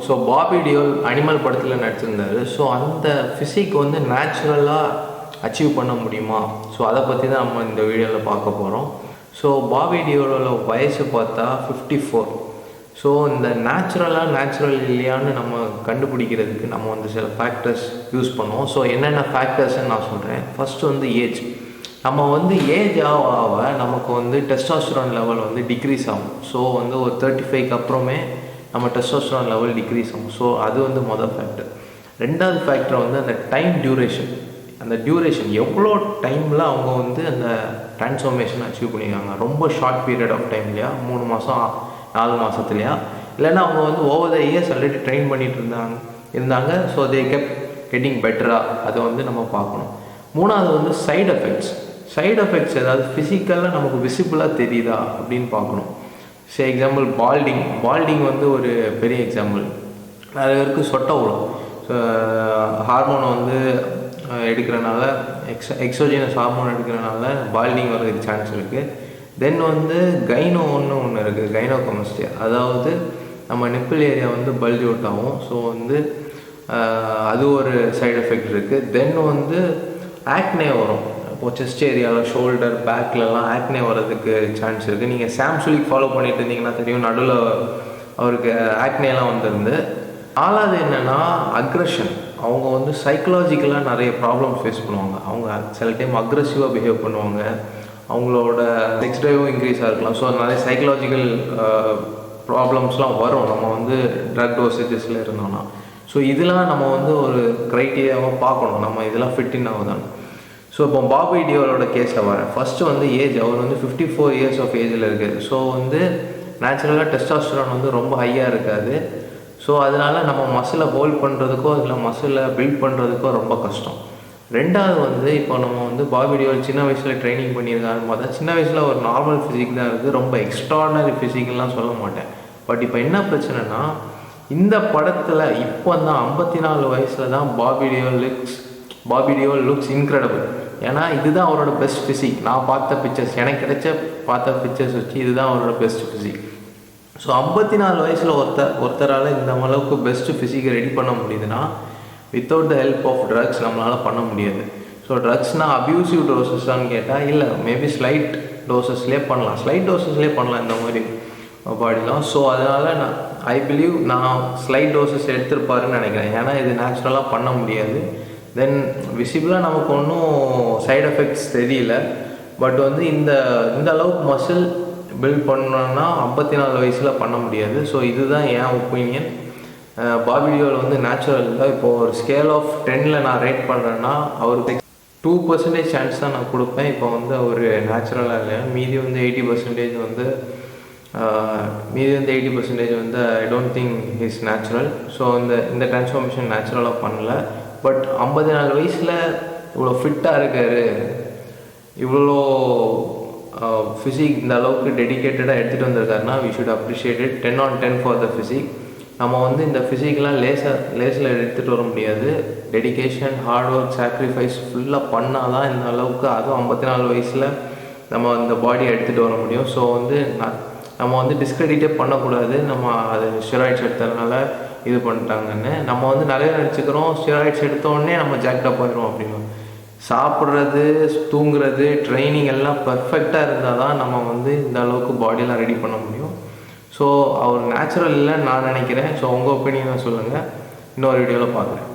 So Bobby Deol animal படத்தில் நடிச்சிருந்தார். So அந்த physique வந்து நேச்சுரலாக அச்சீவ் பண்ண முடியுமா? ஸோ அதை பற்றி தான் நம்ம இந்த வீடியோவில் பார்க்க போகிறோம். ஸோ பாபி டியோலோட வயசு பார்த்தா 54. ஸோ இந்த நேச்சுரல் இல்லையான்னு நம்ம கண்டுபிடிக்கிறதுக்கு நம்ம வந்து சில ஃபேக்டர்ஸ் யூஸ் பண்ணுவோம். ஸோ என்னென்ன ஃபேக்டர்ஸ்ன்னு நான் சொல்கிறேன். ஃபஸ்ட்டு வந்து ஏஜ். நம்ம வந்து ஏஜ் ஆக நமக்கு வந்து டெஸ்டாஸ்டரோன் லெவல் வந்து டிக்ரீஸ் ஆகும். ஸோ வந்து ஒரு 35க்கு அப்புறமே நம்ம டெஸ்டாஸ்டரோன் லெவல் டிக்ரீஸ் ஆகும். ஸோ அது வந்து மொதல் ஃபேக்டர். ரெண்டாவது ஃபேக்டர் வந்து அந்த டைம் டியூரேஷன். அந்த டியூரேஷன் எவ்வளோ டைமில் அவங்க வந்து அந்த ட்ரான்ஸ்ஃபார்மேஷன் அச்சீவ் பண்ணியிருக்காங்க. ரொம்ப ஷார்ட் பீரியட் ஆஃப் டைம் இல்லையா, 3 மாதம் 4 மாதத்துலையா, இல்லைன்னா அவங்க வந்து over the years already train பண்ணிட்டு இருந்தாங்க. ஸோ தே கெப் கெட்டிங் பெட்டரா, அதை வந்து நம்ம பார்க்கணும். மூணாவது வந்து சைடு எஃபெக்ட்ஸ் ஏதாவது ஃபிசிக்கலாக நமக்கு விசிபிளாக தெரியுதா அப்படின்னு பார்க்கணும். எக்ஸாம்பிள் பால்டிங் வந்து ஒரு பெரிய எக்ஸாம்பிள். நிறைய பேருக்கு சொட்டை விடும். ஹார்மோனை வந்து எடுக்கிறனால எக்ஸோஜினஸ் ஹார்மோன் எடுக்கிறனால பால்டிங் வர்றதுக்கு சான்ஸ் இருக்குது. தென் வந்து ஒன்று இருக்குது, கைனோகோமஸ்டியா. அதாவது நம்ம நிப்பிள் ஏரியா வந்து பல்ஜ் அவுட் ஆகும். ஸோ வந்து அது ஒரு சைடு எஃபெக்ட் இருக்குது. தென் வந்து ஆக்னே வரும். இப்போது செஸ்ட் ஏரியாவில், ஷோல்டர், பேக்லலாம் ஆக்னே வர்றதுக்கு சான்ஸ் இருக்குது. நீங்கள் சாம்சுலிக் ஃபாலோ பண்ணிட்டு இருந்தீங்கன்னா தெரியும், நடுவில் அவருக்கு ஆக்னேலாம் வந்துருந்து. நாலாவது என்னென்னா அக்ரெஷன். அவங்க வந்து சைக்கலாஜிக்கலாக நிறைய ப்ராப்ளம்ஸ் ஃபேஸ் பண்ணுவாங்க. அவங்க சில டைம் அக்ரெசிவாக பிஹேவ் பண்ணுவாங்க. அவங்களோட செக்ஸ் ட்ரைவும் இன்க்ரீஸாக இருக்கலாம். ஸோ நிறைய சைக்கலாஜிக்கல் ப்ராப்ளம்ஸ்லாம் வரும் நம்ம வந்து ட்ரக் டோசேஜஸில் இருந்தோம்னா. ஸோ இதெல்லாம் நம்ம வந்து ஒரு க்ரைட்டீரியாவாக பார்க்கணும், நம்ம இதெல்லாம் ஃபிட்டின் ஆகுதான். ஸோ இப்போ பாபி டியோலோட கேஸில் வரேன். ஃபஸ்ட்டு வந்து ஏஜ். அவர் வந்து 54 இயர்ஸ் ஆஃப் ஏஜில் இருக்குது. ஸோ வந்து நேச்சுரலாக டெஸ்டாஸ்டரோன் வந்து ரொம்ப ஹையாக இருக்காது. ஸோ அதனால் நம்ம மசிலை ஹோல்ட் பண்ணுறதுக்கோ இல்லை மசிலை பில்ட் பண்ணுறதுக்கோ ரொம்ப கஷ்டம். ரெண்டாவது வந்து இப்போ நம்ம வந்து பாபி டியோல் சின்ன வயசில் ட்ரைனிங் பண்ணியிருக்காருன்னு பார்த்தா சின்ன வயசில் ஒரு நார்மல் ஃபிசிக் தான் இருக்குது, ரொம்ப எக்ஸ்ட்ராடனரி ஃபிசிக்லாம் சொல்ல மாட்டேன். பட் இப்போ என்ன பிரச்சனைனா, இந்த படத்தில் இப்போ தான் 54 வயசில் தான் பாபி டியோல் லுக்ஸ் இன்க்ரெடிபிள். ஏன்னா இதுதான் அவரோட பெஸ்ட் ஃபிசிக். நான் பார்த்த பிக்சர்ஸ், எனக்கு பார்த்த பிக்சர்ஸ் வச்சு இதுதான் அவரோட பெஸ்ட் ஃபிசிக். ஸோ 54 வயசில் ஒருத்தரால் இந்த அளவுக்கு பெஸ்ட்டு ஃபிசிக்கை ரெடி பண்ண முடியுதுன்னா without the help of drugs நம்மளால் பண்ண முடியாது. ஸோ ட்ரக்ஸ்னால் அப்யூசிவ் டோசஸ்ஸான்னு கேட்டால் இல்லை, மேபி ஸ்லைட் டோசஸ்லேயே பண்ணலாம் இந்த மாதிரி பாடிலாம். ஸோ அதனால் ஐ பிலீவ் நான் ஸ்லைட் டோசஸ் எடுத்துருப்பாருன்னு நினைக்கிறேன். ஏன்னா இது நேச்சுரலாக பண்ண முடியாது. தென் விசிபிளாக நமக்கு ஒன்றும் சைடு எஃபெக்ட்ஸ் தெரியல. பட் வந்து இந்த அளவுக்கு மசில் பில்ட் பண்ணோன்னா 54 வயசில் பண்ண முடியாது. ஸோ இதுதான் என் ஒப்பீனியன். பாபி டியோல் வந்து நேச்சுரல் இல்லை. இப்போது ஒரு ஸ்கேல் ஆஃப் 10ல் நான் ரேட் பண்ணுறேன்னா அவருக்கு 2% சான்ஸ் தான் நான் கொடுப்பேன். இப்போ வந்து அவர் நேச்சுரலாக இல்லை. மீதி வந்து 80% வந்து I don't think is natural. So இந்த ட்ரான்ஸ்ஃபார்மேஷன் நேச்சுரலாக பண்ணல. பட் 54 வயசில் இவ்வளோ ஃபிட்டாக இருக்கார், இவ்வளோ ஃபிசிக் இந்த அளவுக்கு டெடிக்கேட்டடாக எடுத்துகிட்டு வந்திருக்காருன்னா we should appreciate it. 10 on 10 for the physique. நம்ம வந்து இந்த ஃபிசிக்கெலாம் லேஸில் எடுத்துகிட்டு வர முடியாது. டெடிக்கேஷன், ஹார்ட் ஒர்க், சாக்ரிஃபைஸ் ஃபுல்லாக பண்ணால் தான் இந்த அளவுக்கு, அதுவும் 54 வயசில் நம்ம இந்த பாடியை எடுத்துகிட்டு வர முடியும். ஸோ வந்து நம்ம வந்து டிஸ்கிரெடிட்டே பண்ணக்கூடாது. நம்ம அது ஸ்டெராய்ட்ஸ் எடுத்ததுனால இது பண்ணிட்டாங்கன்னு நம்ம வந்து நிறைய நினச்சிக்கிறோம். ஸ்டெராய்ட்ஸ் எடுத்தோடனே நம்ம ஜாக்டப் ஆயிடும் அப்படின்னு. சாப்பிட்றது, தூங்குறது, ட்ரைனிங் எல்லாம் பர்ஃபெக்டாக இருந்தால் தான் நம்ம வந்து இந்த அளவுக்கு பாடியெல்லாம் ரெடி பண்ண முடியும். ஸோ அவர் நேச்சுரல் இல்லைன்னு நான் நினைக்கிறேன். ஸோ உங்கள் ஒப்பீனியனை சொல்லுங்கள். இன்னொரு வீடியோவில் பார்க்குறேன்.